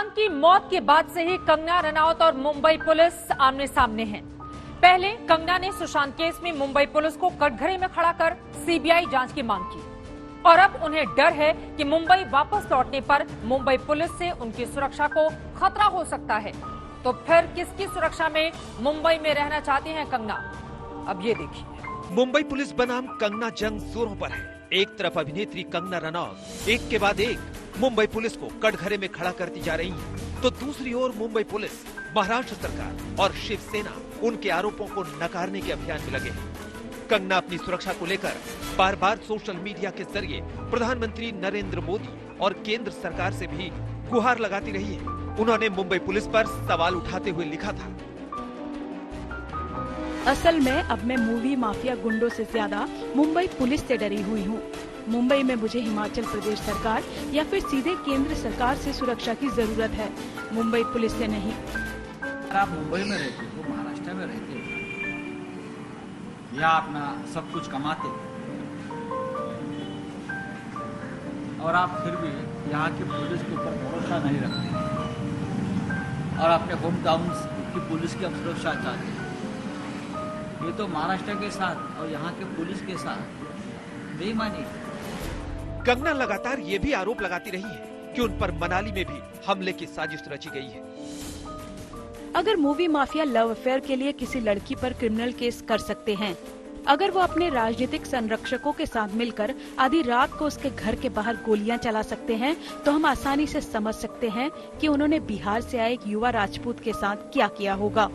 की मौत के बाद से ही कंगना रनौत और मुंबई पुलिस आमने सामने हैं। पहले कंगना ने सुशांत केस में मुंबई पुलिस को कटघरे में खड़ा कर सीबीआई जांच की मांग की और अब उन्हें डर है कि मुंबई वापस लौटने पर मुंबई पुलिस से उनकी सुरक्षा को खतरा हो सकता है। तो फिर किसकी सुरक्षा में मुंबई में रहना चाहती हैं कंगना? अब ये देखिए। मुंबई पुलिस बनाम कंगना जंग जोरों पर है। एक तरफ अभिनेत्री कंगना रनौत एक के बाद एक मुंबई पुलिस को कटघरे में खड़ा करती जा रही है, तो दूसरी ओर मुंबई पुलिस, महाराष्ट्र सरकार और शिवसेना उनके आरोपों को नकारने के अभियान में लगे हैं। कंगना अपनी सुरक्षा को लेकर बार बार सोशल मीडिया के जरिए प्रधानमंत्री नरेंद्र मोदी और केंद्र सरकार से भी गुहार लगाती रही है। उन्होंने मुंबई पुलिस पर सवाल उठाते हुए लिखा था, असल में अब मैं मूवी माफिया गुंडों से ज्यादा मुंबई पुलिस से डरी हुई हूँ। मुंबई में मुझे हिमाचल प्रदेश सरकार या फिर सीधे केंद्र सरकार से सुरक्षा की जरूरत है, मुंबई पुलिस से नहीं। अगर आप मुंबई में रहते हो, महाराष्ट्र में रहते हो या अपना सब कुछ कमाते और आप फिर भी यहाँ की पुलिस के ऊपर भरोसा नहीं रखते और अपने होम टाउन की पुलिस की आप सुरक्षा चाहते हैं, ये तो महाराष्ट्र के साथ और यहाँ के पुलिस के साथ बेईमानी। कंगना लगातार ये भी आरोप लगाती रही है कि उन पर मनाली में भी हमले की साजिश रची गई है। अगर मूवी माफिया लव अफेयर के लिए किसी लड़की पर क्रिमिनल केस कर सकते हैं, अगर वो अपने राजनीतिक संरक्षकों के साथ मिलकर आधी रात को उसके घर के बाहर गोलियां चला सकते हैं, तो हम आसानी से समझ सकते हैं कि उन्होंने बिहार से आए एक युवा राजपूत के साथ क्या किया होगा।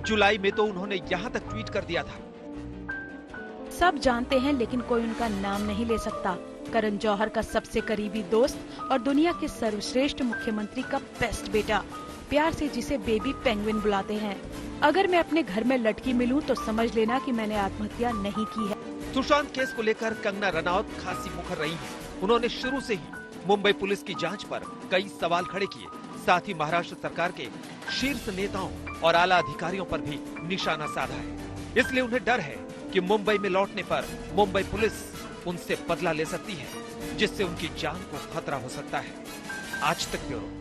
जुलाई में तो उन्होंने यहाँ तक ट्वीट कर दिया था, सब जानते हैं लेकिन कोई उनका नाम नहीं ले सकता। करण जौहर का सबसे करीबी दोस्त और दुनिया के सर्वश्रेष्ठ मुख्यमंत्री का बेस्ट बेटा, प्यार से जिसे बेबी पेंगुइन बुलाते हैं। अगर मैं अपने घर में लटकी मिलूं तो समझ लेना कि मैंने आत्महत्या नहीं की है। सुशांत केस को लेकर कंगना रनौत खासी मुखर रही है। उन्होंने शुरू से ही मुंबई पुलिस की जांच पर कई सवाल खड़े किए, साथ ही महाराष्ट्र सरकार के शीर्ष नेताओं और आला अधिकारियों पर भी निशाना साधा है। इसलिए उन्हें डर है कि मुंबई में लौटने पर मुंबई पुलिस उनसे बदला ले सकती है, जिससे उनकी जान को खतरा हो सकता है। आज तक ब्यूरो।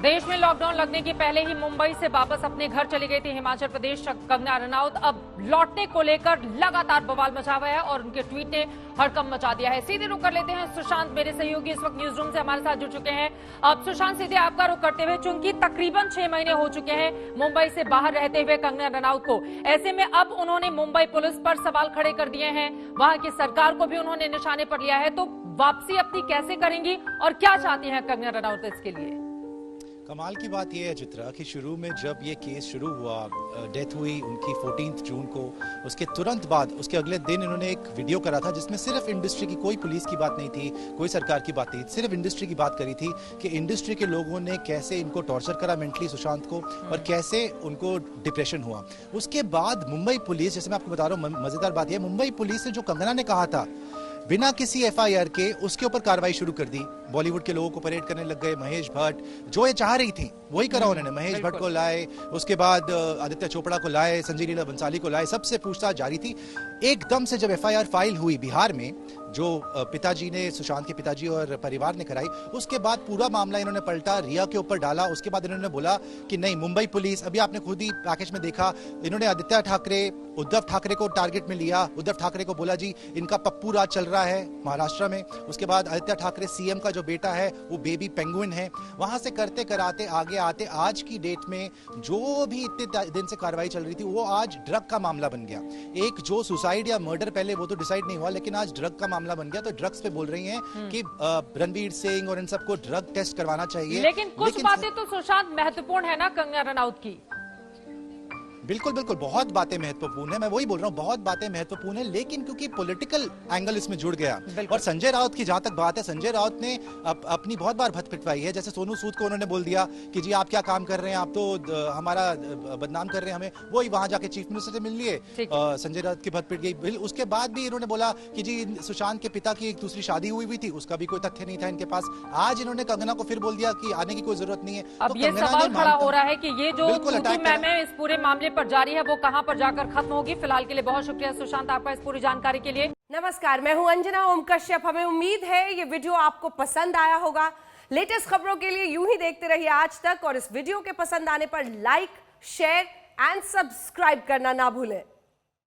देश में लॉकडाउन लगने के पहले ही मुंबई से वापस अपने घर चली गई थी हिमाचल प्रदेश कंगना रनौत। अब लौटने को लेकर लगातार बवाल मचा हुआ है और उनके ट्वीट ने हड़कंप मचा दिया है। सीधे रुख कर लेते हैं सुशांत, मेरे सहयोगी इस वक्त न्यूज रूम से हमारे साथ जुड़ चुके हैं। अब सुशांत, सीधे आपका रुख करते हुए, चूंकि तकरीबन 6 महीने हो चुके हैं मुंबई से बाहर रहते हुए कंगना रनौत को, ऐसे में अब उन्होंने मुंबई पुलिस पर सवाल खड़े कर दिए हैं, वहां की सरकार को भी उन्होंने निशाने पर लिया है, तो वापसी अपनी कैसे करेंगी और क्या चाहती हैं कंगना रनौत इसके लिए? कमाल की बात यह है चित्रा कि शुरू में जब ये केस शुरू हुआ, डेथ हुई उनकी 14 जून को, उसके तुरंत बाद उसके अगले दिन इन्होंने एक वीडियो करा था जिसमें सिर्फ इंडस्ट्री की, कोई पुलिस की बात नहीं थी, कोई सरकार की बात नहीं थी, सिर्फ इंडस्ट्री की बात करी थी कि इंडस्ट्री के लोगों ने कैसे इनको टॉर्चर करा मेंटली सुशांत को और कैसे उनको डिप्रेशन हुआ। उसके बाद मुंबई पुलिस, जैसे मैं आपको बता रहा हूँ, मजेदार बात यह, मुंबई पुलिस ने जो कंगना ने कहा था बिना किसी एफआईआर के उसके ऊपर कार्रवाई शुरू कर दी। बॉलीवुड के लोगों को परेड करने लग गए। महेश भट्ट जो ये चाह रही थी वही करा उन्होंने। महेश भट्ट को लाए, उसके बाद आदित्य चोपड़ा को लाए, संजय लीला बंसाली को लाए, सबसे पूछताछ जारी थी। एकदम से जब एफआईआर फाइल हुई बिहार में, जो पिताजी ने, सुशांत के पिताजी और परिवार ने कराई, उसके बाद पूरा मामला इन्होंने पलटा, रिया के ऊपर डाला। उसके बाद इन्होंने बोला कि नहीं, मुंबई पुलिस, अभी आपने खुद ही पैकेज में देखा, इन्होंने आदित्य ठाकरे, उद्धव ठाकरे को टारगेट में लिया। उद्धव ठाकरे को बोला जी इनका पप्पू राज चल रहा है महाराष्ट्र में। उसके बाद आदित्य ठाकरे सीएम का जो बेटा है वो बेबी पेंगुइन है। वहां से करते कराते आगे आते आज की डेट में जो भी इतने दिन से कार्रवाई चल रही थी वो आज ड्रग का मामला बन गया। एक जो सुसाइड या मर्डर पहले वो तो डिसाइड नहीं हुआ, लेकिन आज ड्रग का मामला बन गया। तो ड्रग्स पे बोल रही हैं कि रणवीर सिंह और इन सबको ड्रग टेस्ट करवाना चाहिए। लेकिन कुछ बातें तो सुशांत महत्वपूर्ण है ना कंगना रनौत की। बिल्कुल बिल्कुल, बहुत बातें महत्वपूर्ण है, मैं वही बोल रहा हूँ, बहुत बातें महत्वपूर्ण है, लेकिन क्योंकि पॉलिटिकल एंगल इसमें जुड़ गया। और संजय राउत की जहां तक बात है, संजय राउत ने अपनी बहुत बार भत पिटवाई है। जैसे सोनू सूद को उन्होंने बोल दिया कि जी आप क्या काम कर रहे हैं, आप तो हमारा बदनाम कर रहे हैं हमें, वही वहां जाके चीफ मिनिस्टर से मिल लिए, संजय राउत की भत पिट गई। उसके बाद भी इन्होंने बोला कि जी सुशांत के पिता की एक दूसरी शादी हुई थी, उसका भी कोई तथ्य नहीं था इनके पास। आज इन्होंने कंगना को फिर बोल दिया कि आने की कोई जरूरत नहीं है। अब ये सवाल खड़ा हो रहा है कि ये जो इस पूरे मामले पर जारी है वो कहां पर जाकर खत्म होगी। फिलहाल के लिए बहुत शुक्रिया सुशांत आपका इस पूरी जानकारी के लिए। नमस्कार, मैं हूं अंजना ओम कश्यप। हमें उम्मीद है ये वीडियो आपको पसंद आया होगा। लेटेस्ट खबरों के लिए यूं ही देखते रहिए आज तक और इस वीडियो के पसंद आने पर लाइक, शेयर एंड सब्सक्राइब करना ना भूलें।